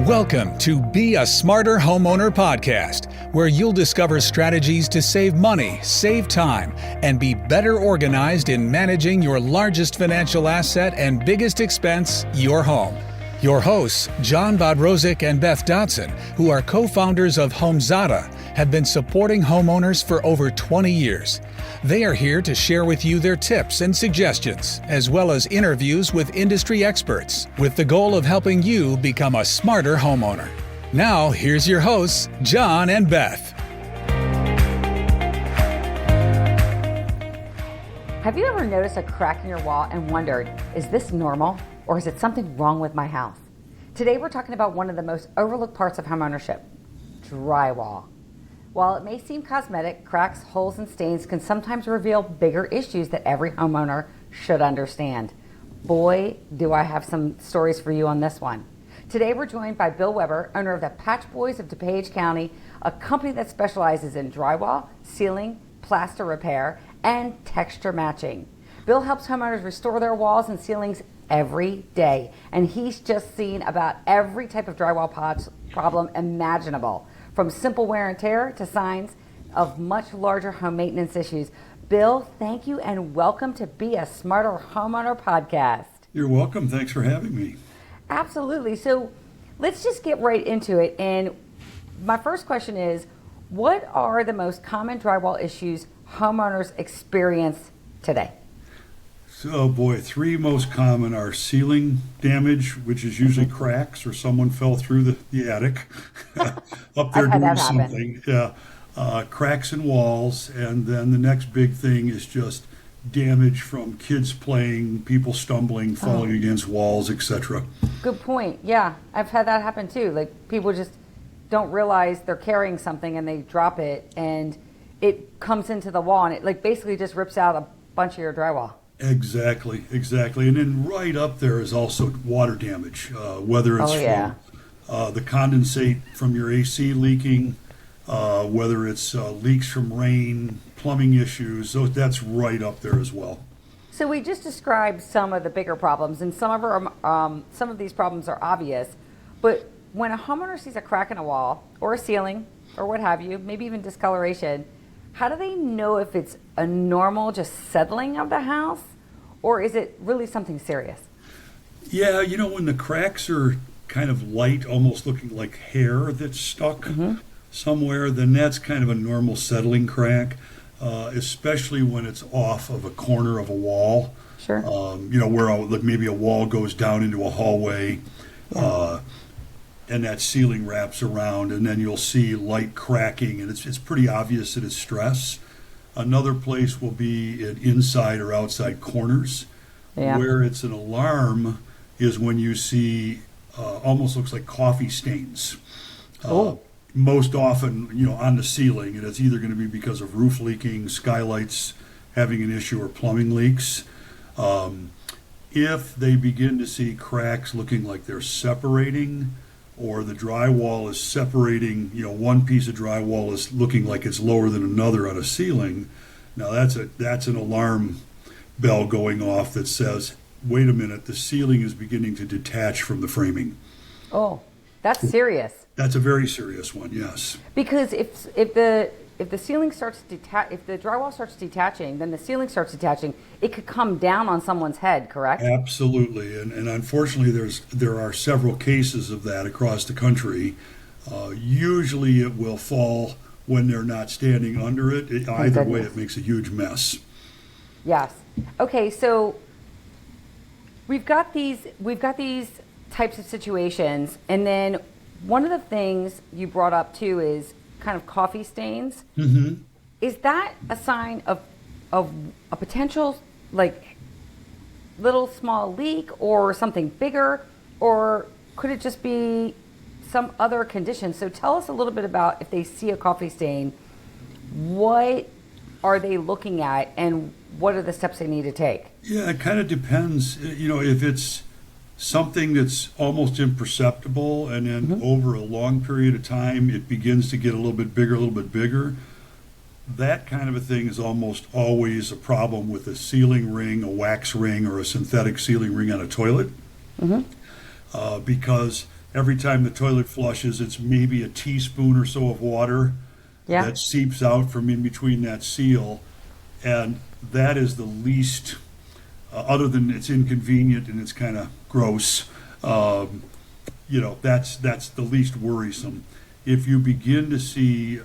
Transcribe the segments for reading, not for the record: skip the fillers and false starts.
Welcome to Be a Smarter Homeowner podcast, where you'll discover strategies to save money, save time, and be better organized in managing your largest financial asset and biggest expense, your home. Your hosts, John Bodrozic and Beth Dodson, who are co-founders of HomeZada, have been supporting homeowners for over 20 years. They are here to share with you their tips and suggestions, as well as interviews with industry experts, with the goal of helping you become a smarter homeowner. Now, here's your hosts, John and Beth. Have you ever noticed a crack in your wall and wondered, is this normal or is it something wrong with my house? Today we're talking about one of the most overlooked parts of homeownership, drywall. While it may seem cosmetic, cracks, holes, and stains can sometimes reveal bigger issues that every homeowner should understand. Boy, do I have some stories for you on this one. Today we're joined by Bill Weber, owner of the Patch Boys of DuPage County, a company that specializes in drywall, ceiling, plaster repair, and texture matching. Bill helps homeowners restore their walls and ceilings every day, and he's just seen about every type of drywall problem imaginable, from simple wear and tear to signs of much larger home maintenance issues. Bill, thank you and welcome to Be a Smarter Homeowner podcast. You're welcome. Thanks for having me. Absolutely. So let's just get right into it. And my first question is, what are the most common drywall issues homeowners experience today? So, boy, three most common are ceiling damage, which is usually cracks or someone fell through the attic up there doing something. Yeah, cracks in walls, and then the next big thing is just damage from kids playing, people stumbling, falling against walls, etc. Good point. Yeah, I've had that happen too. Like, people just don't realize they're carrying something and they drop it and it comes into the wall and it like basically just rips out a bunch of your drywall. Exactly. And then right up there is also water damage, whether it's from the condensate from your AC leaking, whether it's leaks from rain, plumbing issues. So that's right up there as well. So we just described some of the bigger problems, and some of these problems are obvious. But when a homeowner sees a crack in a wall or a ceiling or what have you, maybe even discoloration, how do they know if it's a normal just settling of the house, or is it really something serious? Yeah, when the cracks are kind of light, almost looking like hair that's stuck somewhere, then that's kind of a normal settling crack, especially when it's off of a corner of a wall. Sure. Where maybe a wall goes down into a hallway, and that ceiling wraps around, and then you'll see light cracking, and it's pretty obvious that it's stress. Another place will be in inside or outside corners. Yeah. Where it's an alarm is when you see almost looks like coffee stains. Most often, on the ceiling, and it's either going to be because of roof leaking, skylights having an issue, or plumbing leaks. If they begin to see cracks looking like they're separating, or the drywall is separating, one piece of drywall is looking like it's lower than another on a ceiling, now that's an alarm bell going off that says, wait a minute, the ceiling is beginning to detach from the framing. Oh, that's serious. That's a very serious one, yes. Because if the ceiling starts if the drywall starts detaching, then the ceiling starts detaching. It could come down on someone's head, correct? Absolutely, and unfortunately, there are several cases of that across the country. Usually, it will fall when they're not standing under it. Either way, it makes a huge mess. Yes. Okay, so we've got these types of situations, and then one of the things you brought up too is kind of coffee stains. Mm-hmm. Is that a sign of a potential like little small leak or something bigger, or could it just be some other condition? So tell us a little bit about, if they see a coffee stain, what are they looking at and what are the steps they need to take? Yeah, it kind of depends. If it's something that's almost imperceptible, and then over a long period of time it begins to get a little bit bigger, that kind of a thing is almost always a problem with a ceiling ring, a wax ring, or a synthetic ceiling ring on a toilet, because every time the toilet flushes, it's maybe a teaspoon or so of water that seeps out from in between that seal. And that is the least, other than it's inconvenient and it's kind of gross, that's the least worrisome. If you begin to see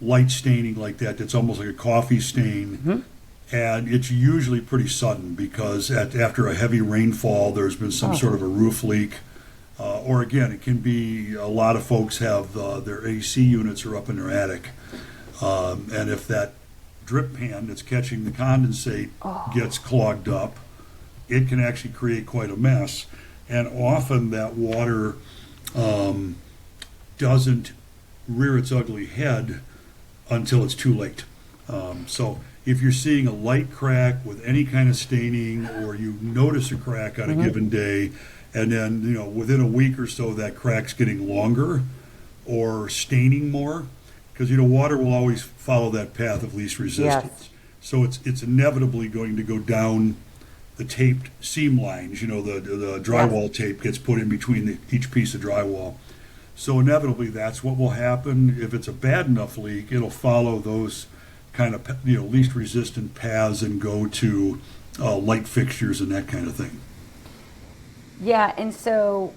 light staining like that, that's almost like a coffee stain, and it's usually pretty sudden because after a heavy rainfall, there's been some sort of a roof leak. Or again, it can be a lot of folks have their AC units are up in their attic. And if that drip pan that's catching the condensate gets clogged up, it can actually create quite a mess. And often that water doesn't rear its ugly head until it's too late. So if you're seeing a light crack with any kind of staining, or you notice a crack on a given day, and then within a week or so that crack's getting longer or staining more, because water will always follow that path of least resistance. So it's inevitably going to go down the taped seam lines. The drywall tape gets put in between each piece of drywall. So inevitably that's what will happen. If it's a bad enough leak, it'll follow those kind of least resistant paths and go to light fixtures and that kind of thing. Yeah, and so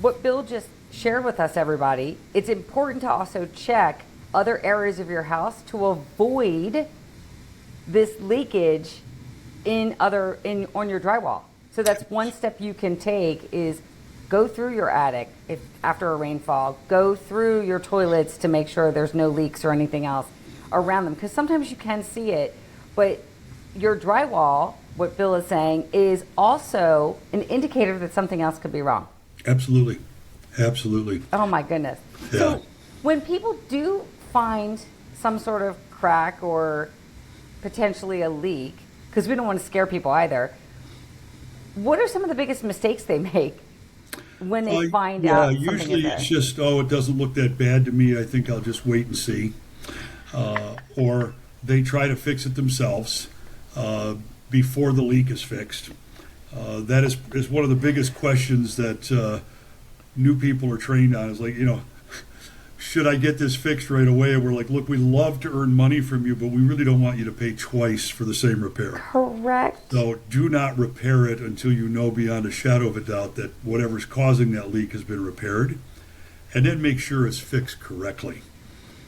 what Bill just shared with us, everybody, it's important to also check other areas of your house to avoid this leakage on your drywall. So that's one step you can take, is go through your attic after a rainfall, go through your toilets to make sure there's no leaks or anything else around them, because sometimes you can see it, but your drywall, what Bill is saying, is also an indicator that something else could be wrong. Absolutely. Oh my goodness. Yeah. So when people do find some sort of crack or potentially a leak, because we don't want to scare people either, what are some of the biggest mistakes they make when they find out something usually is there? it's just, it doesn't look that bad to me, I think I'll just wait and see. Or they try to fix it themselves before the leak is fixed. That is one of the biggest questions that new people are trained on, is like, should I get this fixed right away? And we're like, look, we love to earn money from you, but we really don't want you to pay twice for the same repair. Correct. So do not repair it until you know beyond a shadow of a doubt that whatever's causing that leak has been repaired, and then make sure it's fixed correctly.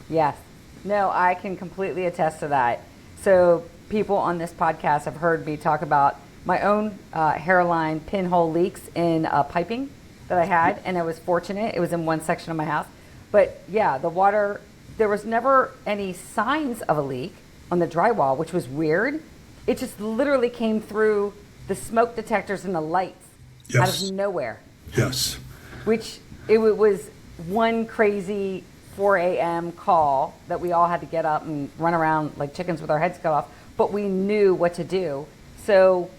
Yes. No, I can completely attest to that. So people on this podcast have heard me talk about my own hairline pinhole leaks in piping that I had, and I was fortunate. It was in one section of my house. But yeah, the water, there was never any signs of a leak on the drywall, which was weird. It just literally came through the smoke detectors and the lights out of nowhere. Yes. Which it was one crazy 4 a.m. call that we all had to get up and run around like chickens with our heads cut off, but we knew what to do. So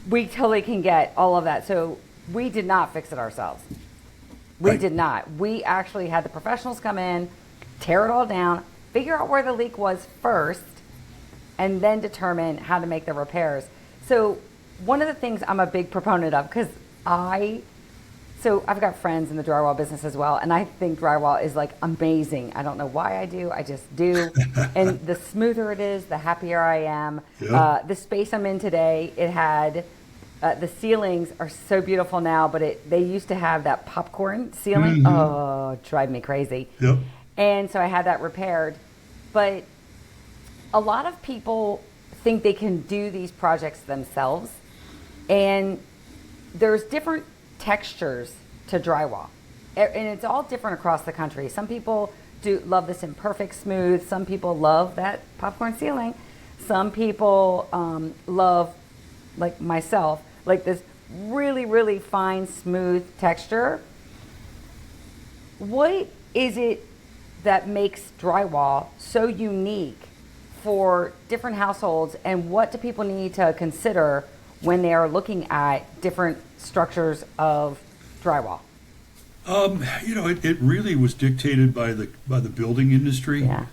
we totally can get all of that. So we did not fix it ourselves. We did not. We actually had the professionals come in, tear it all down, figure out where the leak was first, and then determine how to make the repairs. So one of the things I'm a big proponent of, because I've got friends in the drywall business as well, and I think drywall is like amazing. I don't know why I do, I just do. And the smoother it is, the happier I am. Yep. The space I'm in today, it had, the ceilings are so beautiful now, but they used to have that popcorn ceiling. Mm-hmm. Oh, it drive me crazy. Yep. And so I had that repaired. But a lot of people think they can do these projects themselves, and there's different textures to drywall, and it's all different across the country. Some people love this imperfect smooth. Some people love that popcorn ceiling. Some people love, like myself, like this really, really fine, smooth texture. What is it that makes drywall so unique for different households, and what do people need to consider when they are looking at different structures of drywall? It really was dictated by the building industry. Yeah.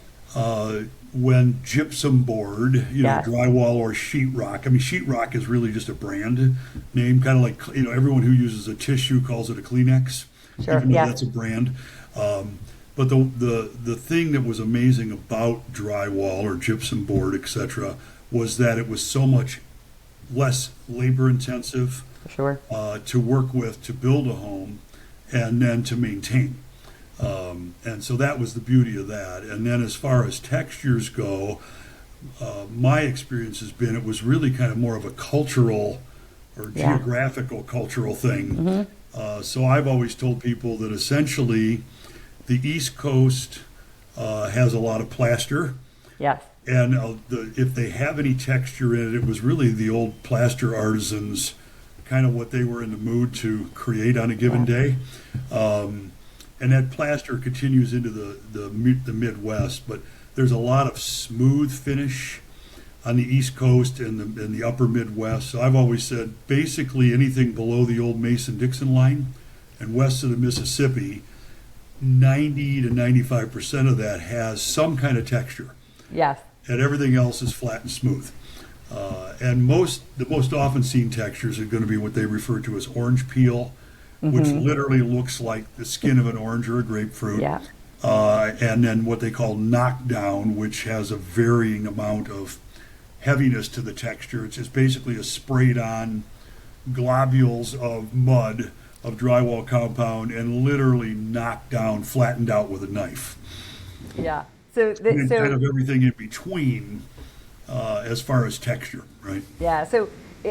when gypsum board, Yes. drywall or sheetrock. I mean, sheetrock is really just a brand name, kind of like, everyone who uses a tissue calls it a Kleenex, Sure, even though yeah. that's a brand. But the thing that was amazing about drywall or gypsum board, etc., was that it was so much less labor intensive For sure. to work with, to build a home, and then to maintain. And so that was the beauty of that. And then as far as textures go, my experience has been it was really kind of more of a cultural or Yeah. geographical cultural thing. So I've always told people that essentially the East Coast has a lot of plaster. Yes. And if they have any texture in it, it was really the old plaster artisans, kind of what they were in the mood to create on a given day. And that plaster continues into the Midwest, but there's a lot of smooth finish on the East Coast and the upper Midwest. So I've always said basically anything below the old Mason-Dixon line and west of the Mississippi, 90 to 95% of that has some kind of texture. Yes. And everything else is flat and smooth. And the most often seen textures are going to be what they refer to as orange peel, which literally looks like the skin of an orange or a grapefruit. Yeah. And then what they call knockdown, which has a varying amount of heaviness to the texture. It's just basically a sprayed on globules of mud of drywall compound and literally knocked down, flattened out with a knife. Yeah. So, And then kind of everything in between as far as texture, right? yeah. So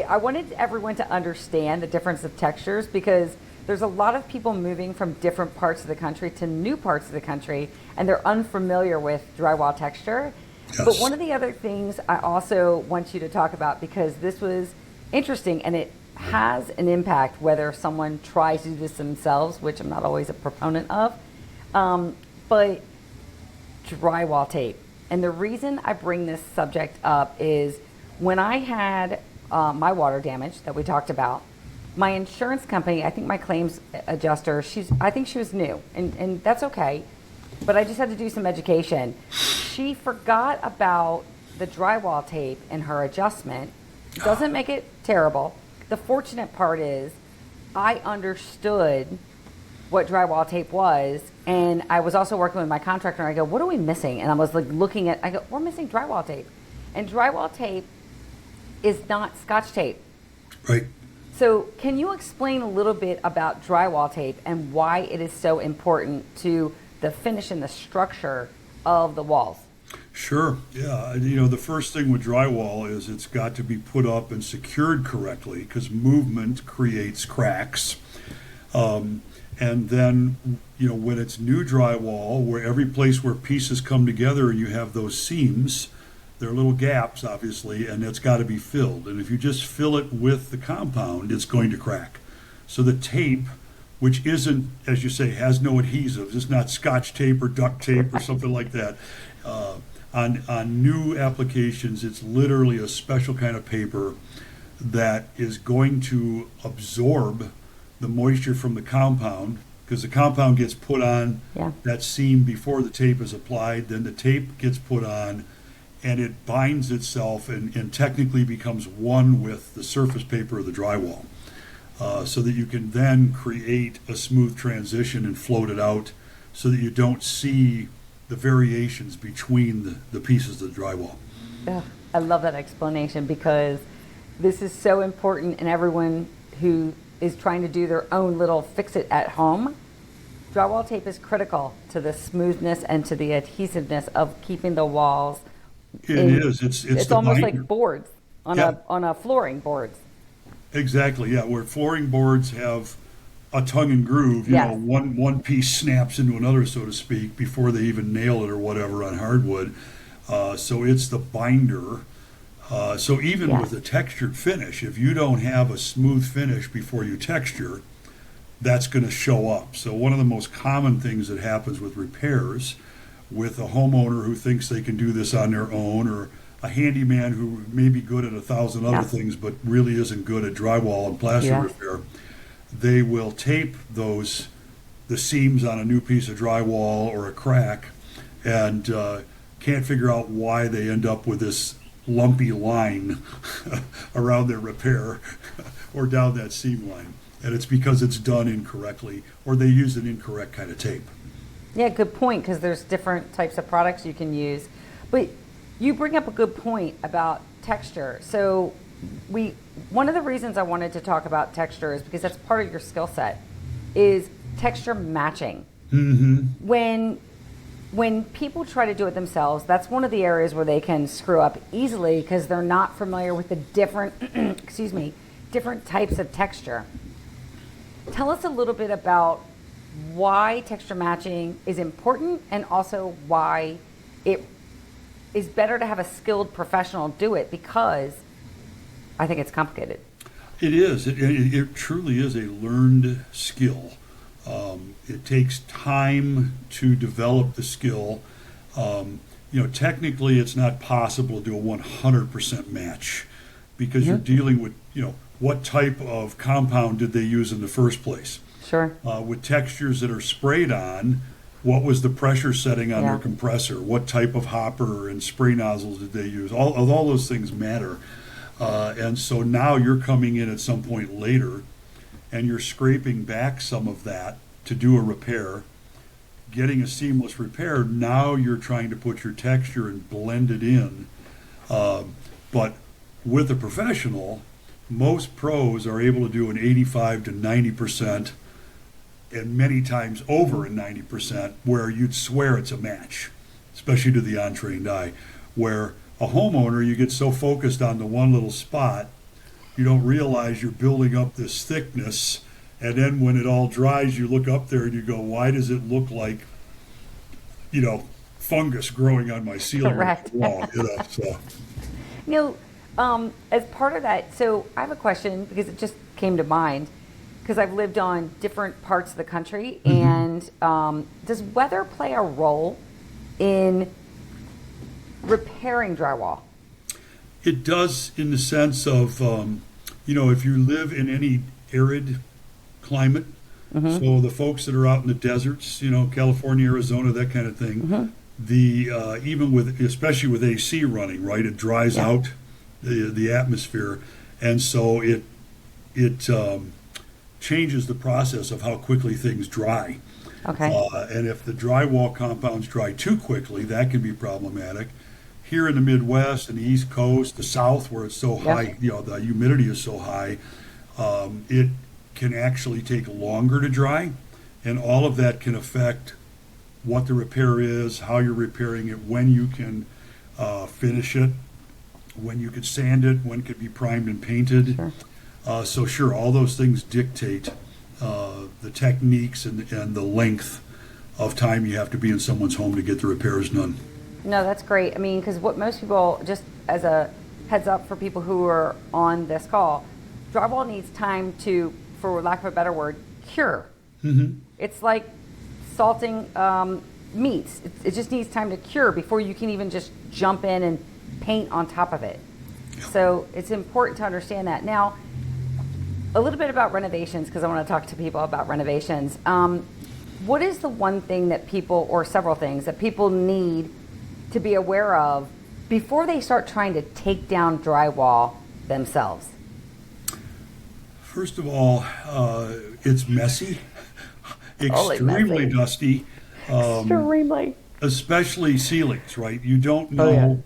I wanted everyone to understand the difference of textures because there's a lot of people moving from different parts of the country to new parts of the country, and they're unfamiliar with drywall texture. Yes. But one of the other things I also want you to talk about, because this was interesting and it has an impact whether someone tries to do this themselves, which I'm not always a proponent of, but drywall tape. And the reason I bring this subject up is when I had my water damage that we talked about, my insurance company, I think my claims adjuster, I think she was new, and that's okay, but I just had to do some education. She forgot about the drywall tape in her adjustment. Doesn't make it terrible. The fortunate part is I understood what drywall tape was, and I was also working with my contractor, and I go, what are we missing? And I was like looking at, I go, we're missing drywall tape. And drywall tape is not Scotch tape. Right. So can you explain a little bit about drywall tape and why it is so important to the finish and the structure of the walls? Sure. Yeah. The first thing with drywall is it's got to be put up and secured correctly because movement creates cracks. And then, when it's new drywall, where every place where pieces come together and you have those seams, there are little gaps, obviously, and it's got to be filled. And if you just fill it with the compound, it's going to crack. So the tape, which isn't, as you say, has no adhesives, it's not Scotch tape or duct tape or something like that. On new applications, it's literally a special kind of paper that is going to absorb the moisture from the compound, because the compound gets put on that seam before the tape is applied, then the tape gets put on, and it binds itself and technically becomes one with the surface paper of the drywall, so that you can then create a smooth transition and float it out so that you don't see the variations between the pieces of the drywall. Ugh, I love that explanation because this is so important, and everyone who is trying to do their own little fix-it at home, drywall tape is critical to the smoothness and to the adhesiveness of keeping the walls. It is. It's the almost binder. like boards on a flooring boards. Exactly. Yeah, where flooring boards have a tongue and groove, one piece snaps into another, so to speak, before they even nail it or whatever on hardwood. So it's the binder. So even with a textured finish, if you don't have a smooth finish before you texture, that's going to show up. So one of the most common things that happens with repairs, with a homeowner who thinks they can do this on their own, or a handyman who may be good at 1,000 other things but really isn't good at drywall and plaster repair, they will tape the seams on a new piece of drywall or a crack, and can't figure out why they end up with this lumpy line around their repair or down that seam line. And it's because it's done incorrectly, or they use an incorrect kind of tape. Yeah, good point, because there's different types of products you can use. But you bring up a good point about texture. So one of the reasons I wanted to talk about texture is because that's part of your skill set, is texture matching. Mm-hmm. When people try to do it themselves, that's one of the areas where they can screw up easily because they're not familiar with the different, different types of texture. Tell us a little bit about why texture matching is important, and also why it is better to have a skilled professional do it, because I think it's complicated. It is. It truly is a learned skill. It takes time to develop the skill. Technically it's not possible to do a 100% match, because you're dealing with, what type of compound did they use in the first place? Sure. With textures that are sprayed on, what was the pressure setting on their compressor? What type of hopper and spray nozzles did they use? All those things matter. And so now you're coming in at some point later, and you're scraping back some of that to do a repair, getting a seamless repair. Now you're trying to put your texture and blend it in. But with a professional, most pros are able to do an 85 to 90%, and many times over a 90%, where you'd swear it's a match, especially to the untrained eye. Where a homeowner, you get so focused on the one little spot, you don't realize you're building up this thickness, and then when it all dries, you look up there and you go, why does it look like, fungus growing on my ceiling wall? As part of that, so I have a question, because it just came to mind, because I've lived on different parts of the country, and does weather play a role in repairing drywall? It does, in the sense of, if you live in any arid climate, so the folks that are out in the deserts, California, Arizona, that kind of thing, especially with AC running, right, it dries out the atmosphere, and so it changes the process of how quickly things dry. Okay. And if the drywall compounds dry too quickly, that can be problematic. Here in the Midwest and the East Coast, the South, where it's so high, the humidity is so high, it can actually take longer to dry, and all of that can affect what the repair is, how you're repairing it, when you can finish it, when you could sand it, when it could be primed and painted. Sure. All those things dictate the techniques and the length of time you have to be in someone's home to get the repairs done. No, that's great. I mean, because what most people, just as a heads up for people who are on this call, drywall needs time to, for lack of a better word, cure. It's like salting meats. It just needs time to cure before you can even just jump in and paint on top of it. So it's important to understand that. Now, a little bit about renovations, because I want to talk to people about renovations. What is the one thing that people, or several things, that people need to be aware of before they start trying to take down drywall themselves? First of all, it's messy, extremely dusty. Extremely. Especially ceilings, right? You don't know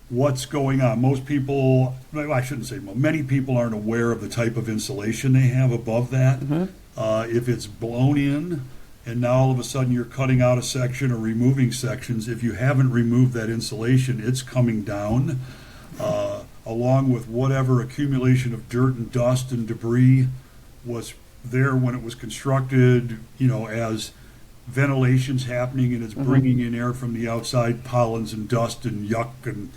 what's going on. Most people, I shouldn't say most, many people aren't aware of the type of insulation they have above that. If it's blown in, and now all of a sudden you're cutting out a section or removing sections, if you haven't removed that insulation, it's coming down, along with whatever accumulation of dirt and dust and debris was there when it was constructed, as ventilation's happening and it's bringing in air from the outside, pollens and dust and yuck, and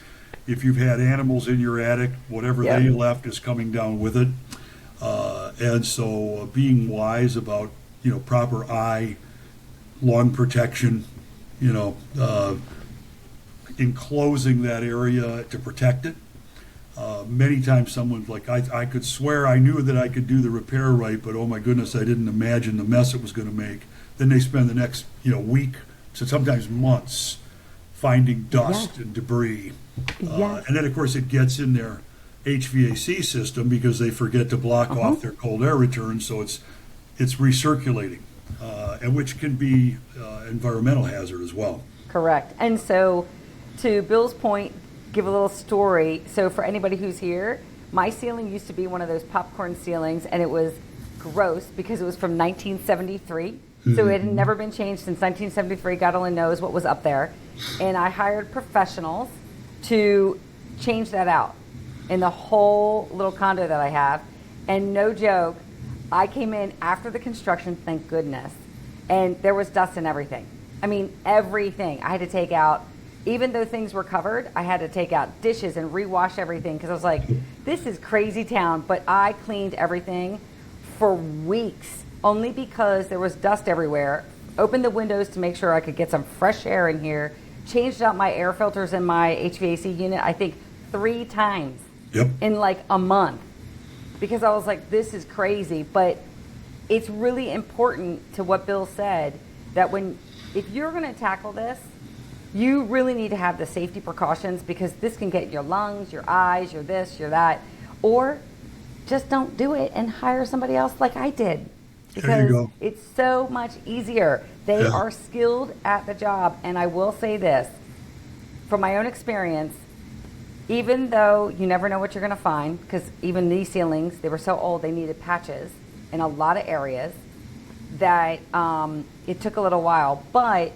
if you've had animals in your attic, whatever they left is coming down with it. And so being wise about, proper eye, lung protection, enclosing that area to protect it. Many times someone's like, I could swear I knew that I could do the repair right, but oh my goodness, I didn't imagine the mess it was going to make. Then they spend the next, week to sometimes months finding dust and debris. And then, of course, it gets in their HVAC system because they forget to block off their cold air return, so it's recirculating, and which can be environmental hazard as well. Correct. And so, to Bill's point, give a little story. So for anybody who's here, my ceiling used to be one of those popcorn ceilings, and it was gross because it was from 1973. So it had never been changed since 1973. God only knows what was up there. And I hired professionals to change that out in the whole little condo that I have. And no joke, I came in after the construction, thank goodness, and there was dust and everything. I mean, everything. I had to take out, even though things were covered, I had to take out dishes and rewash everything because I was like, this is crazy town. But I cleaned everything for weeks only because there was dust everywhere. Opened the windows to make sure I could get some fresh air in here. Changed out my air filters in my HVAC unit, I think 3 times in like a month because I was like, this is crazy. But it's really important to what Bill said that if you're going to tackle this, you really need to have the safety precautions because this can get your lungs, your eyes, your this, your that, or just don't do it and hire somebody else like I did. Because it's so much easier. They are skilled at the job. And I will say this, from my own experience, even though you never know what you're going to find, because even these ceilings, they were so old, they needed patches in a lot of areas, that it took a little while. But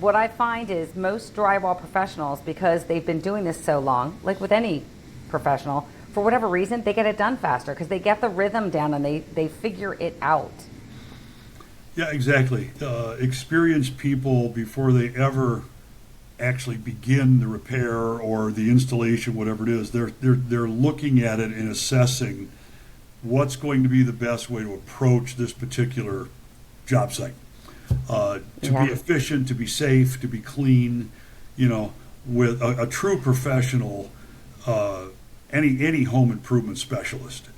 what I find is most drywall professionals, because they've been doing this so long, like with any professional, for whatever reason, they get it done faster because they get the rhythm down and they figure it out. Yeah, exactly. Experienced people, before they ever actually begin the repair or the installation, whatever it is, they're looking at it and assessing what's going to be the best way to approach this particular job site. To be efficient, to be safe, to be clean, with a true professional, any home improvement specialist,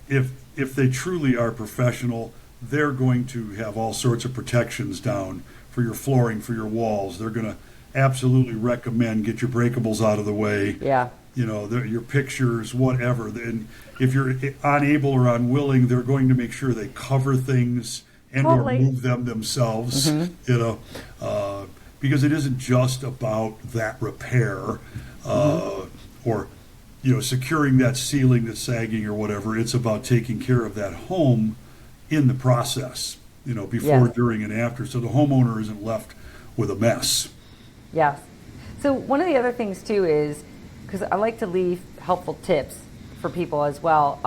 if they truly are professional, they're going to have all sorts of protections down for your flooring, for your walls. They're going to absolutely recommend get your breakables out of the way. Yeah. Your pictures, whatever. And if you're unable or unwilling, they're going to make sure they cover things and or move them themselves. Because it isn't just about that repair or securing that ceiling that's sagging or whatever. It's about taking care of that home in the process, before, during, and after, so the homeowner isn't left with a mess. Yes. So one of the other things too is, because I like to leave helpful tips for people as well.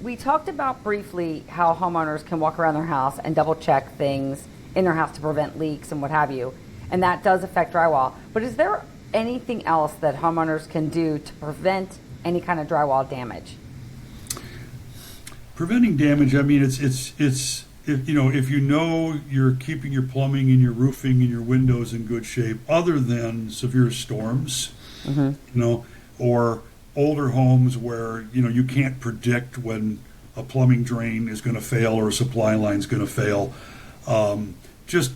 We talked about briefly how homeowners can walk around their house and double check things in their house to prevent leaks and what have you. And that does affect drywall. But is there anything else that homeowners can do to prevent any kind of drywall damage? Preventing damage, I mean, it's if you're keeping your plumbing and your roofing and your windows in good shape, other than severe storms, or older homes where you can't predict when a plumbing drain is going to fail or a supply line is going to fail. Just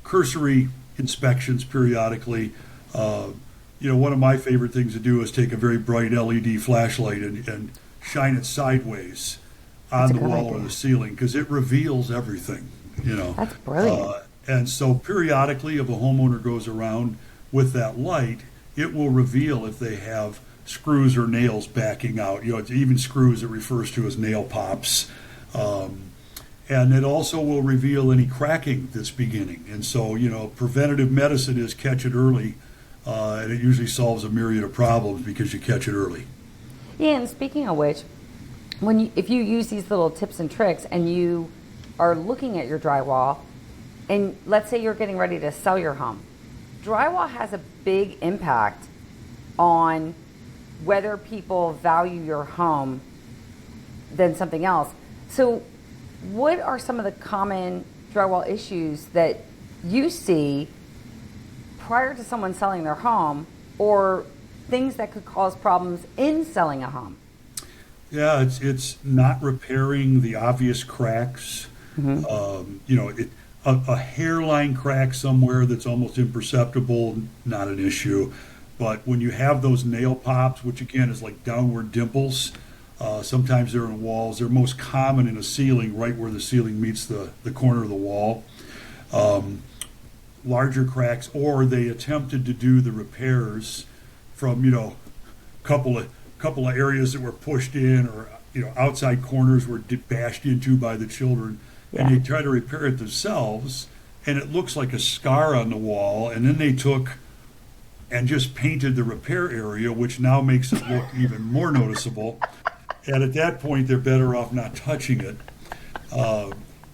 cursory inspections periodically. One of my favorite things to do is take a very bright LED flashlight and shine it sideways on the wall or the ceiling, because it reveals everything. That's brilliant. And so periodically, if a homeowner goes around with that light, it will reveal if they have screws or nails backing out. It's even screws it refers to as nail pops. And it also will reveal any cracking that's beginning. And so, preventative medicine is catch it early, and it usually solves a myriad of problems because you catch it early. Yeah, and speaking of which, if you use these little tips and tricks and you are looking at your drywall, and let's say you're getting ready to sell your home, drywall has a big impact on whether people value your home than something else. So what are some of the common drywall issues that you see prior to someone selling their home, or things that could cause problems in selling a home? Yeah, it's not repairing the obvious cracks. a hairline crack somewhere that's almost imperceptible, not an issue. But when you have those nail pops, which again is like downward dimples, sometimes they're in walls. They're most common in a ceiling, right where the ceiling meets the corner of the wall. Larger cracks, or they attempted to do the repairs from, couple of areas that were pushed in, or outside corners were bashed into by the children, and they try to repair it themselves, and it looks like a scar on the wall, and then they took and just painted the repair area, which now makes it look even more noticeable. And at that point, they're better off not touching it.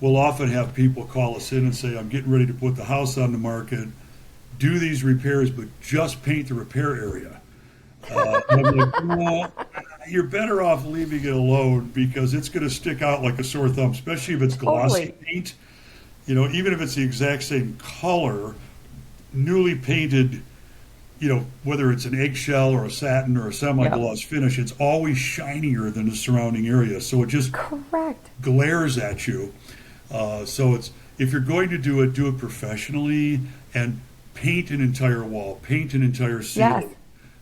We'll often have people call us in and say, I'm getting ready to put the house on the market, do these repairs, but just paint the repair area. I'm like, well, you're better off leaving it alone, because it's going to stick out like a sore thumb, especially if it's glossy paint. Even if it's the exact same color, newly painted, whether it's an eggshell or a satin or a semi-gloss finish, it's always shinier than the surrounding area. So it just glares at you. So if you're going to do it professionally, and paint an entire wall, paint an entire ceiling.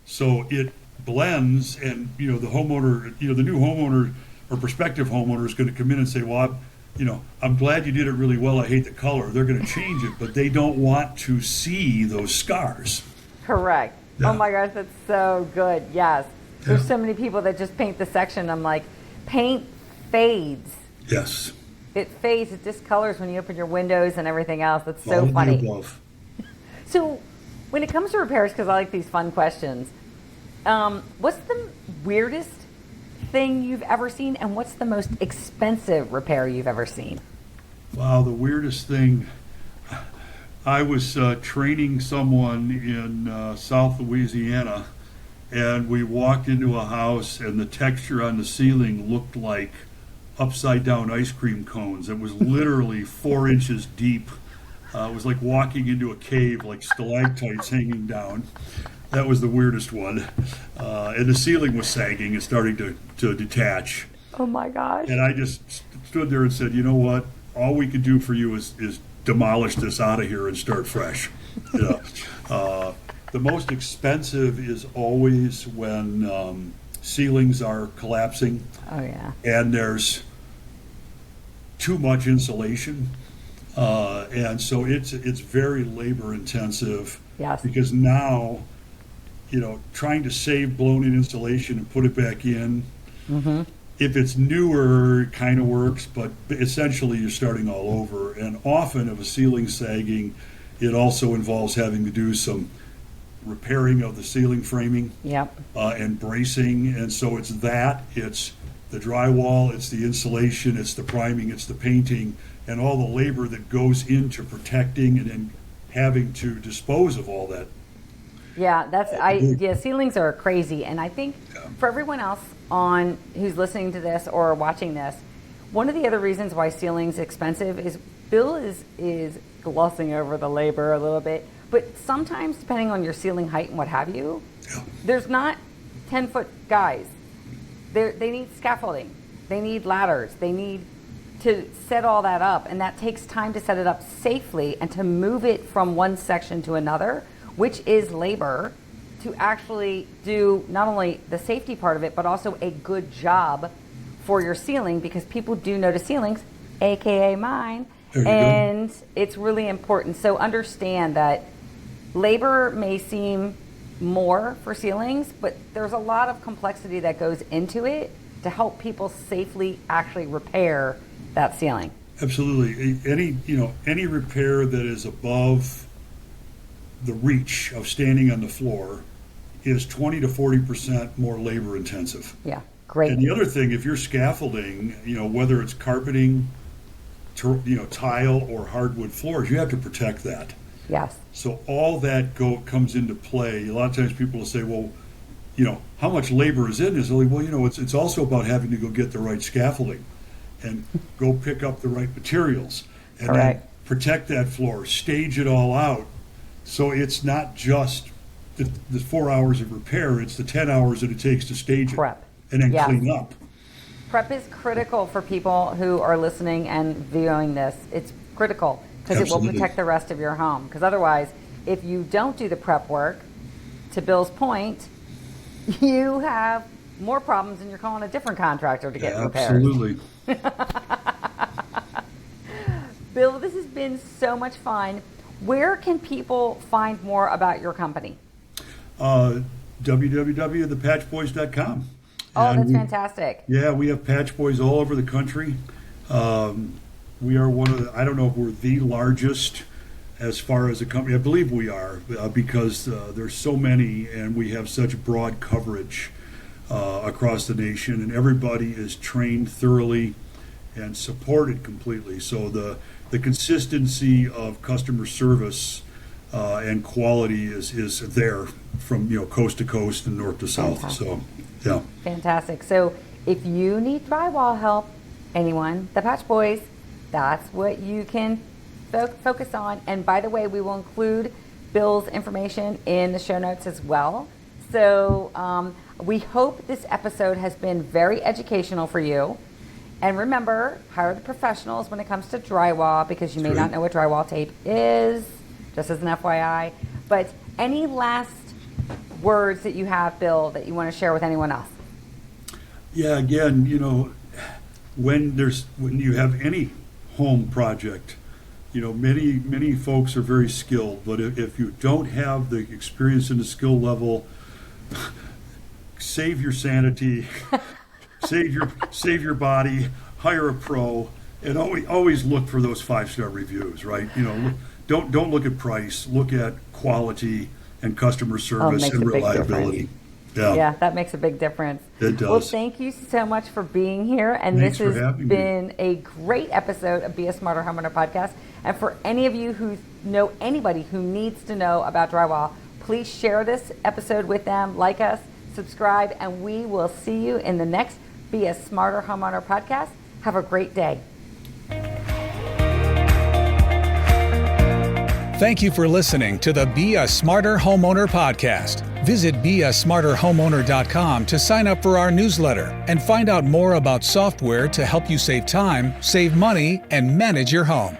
So it blends, and the homeowner, the new homeowner or prospective homeowner is going to come in and say, well, I'm glad you did it really well. I hate the color. They're going to change it, but they don't want to see those scars. Correct. Yeah. Oh my gosh, that's so good. Yes. There's so many people that just paint the section. I'm like, paint fades. Yes. It fades. It discolors when you open your windows and everything else. That's so funny. So when it comes to repairs, because I like these fun questions, what's the weirdest thing you've ever seen, and what's the most expensive repair you've ever seen? Wow, the weirdest thing. I was training someone in South Louisiana, and we walked into a house, and the texture on the ceiling looked like upside down ice cream cones. It was literally 4 inches deep. It was like walking into a cave, like stalactites hanging down. That was the weirdest one. And the ceiling was sagging and starting to detach. Oh my gosh. And I just stood there and said, you know what? All we could do for you is demolish this out of here and start fresh. The most expensive is always when ceilings are collapsing. Oh yeah. And there's too much insulation. And so it's very labor intensive. Yes. Because now, trying to save blown-in insulation and put it back in, if it's newer, it kind of works, but essentially you're starting all over. And often, if a ceiling's sagging, it also involves having to do some repairing of the ceiling framing and bracing. And so it's the drywall, it's the insulation, it's the priming, it's the painting, and all the labor that goes into protecting and then having to dispose of all that. Yeah, ceilings are crazy. And I think for everyone else who's listening to this or watching this, one of the other reasons why ceiling's expensive is Bill is glossing over the labor a little bit, but sometimes depending on your ceiling height and what have you, there's not 10-foot guys. They need scaffolding, they need ladders, they need to set all that up, and that takes time to set it up safely and to move it from one section to another, which is labor, to actually do not only the safety part of it, but also a good job for your ceiling, because people do notice ceilings, aka mine, and it's really important. So understand that labor may seem more for ceilings, but there's a lot of complexity that goes into it to help people safely actually repair that ceiling. Absolutely. Any repair that is above the reach of standing on the floor is 20 to 40% more labor intensive. Yeah, great. And the other thing, if you're scaffolding, whether it's carpeting, tile or hardwood floors, you have to protect that. Yes. So all that comes into play. A lot of times people will say, well, how much labor is in this? Well, it's also about having to go get the right scaffolding and go pick up the right materials and then protect that floor, stage it all out. So it's not just the 4 hours of repair, it's the 10 hours that it takes to stage Prep. it and then clean up. Prep is critical for people who are listening and viewing this. It's critical. because it will Absolutely. protect the rest of your home. Because otherwise, if you don't do the prep work, to Bill's point, you have more problems and you're calling a different contractor to get repairs. Absolutely. Bill, this has been so much fun. Where can people find more about your company? www.thepatchboys.com. Oh, that's fantastic. Yeah, we have patch boys all over the country. We are one of the, I don't know if we're the largest as far as a company. I believe we are because there's so many and we have such broad coverage across the nation, and everybody is trained thoroughly and supported completely. So the consistency of customer service and quality is there from coast to coast and north to south. Fantastic. So yeah. Fantastic. So if you need drywall help, anyone, the Patch Boys, that's what you can focus on. And by the way, we will include Bill's information in the show notes as well. So we hope this episode has been very educational for you. And remember, hire the professionals when it comes to drywall, because you may not know what drywall tape is, just as an FYI. But any last words that you have, Bill, that you want to share with anyone else? Yeah, again, when you have any home project, many folks are very skilled, but if you don't have the experience and the skill level, save your sanity, save your body, hire a pro, and always look for those 5-star reviews, right? Don't look at price, look at quality and customer service and reliability. Yeah, that makes a big difference. It does. Well, thank you so much for being here. And Thanks this for has having been me. a great episode of Be a Smarter Homeowner podcast. And for any of you who know anybody who needs to know about drywall, please share this episode with them, like us, subscribe, and we will see you in the next Be a Smarter Homeowner podcast. Have a great day. Thank you for listening to the Be a Smarter Homeowner podcast. Visit beasmarterhomeowner.com to sign up for our newsletter and find out more about software to help you save time, save money, and manage your home.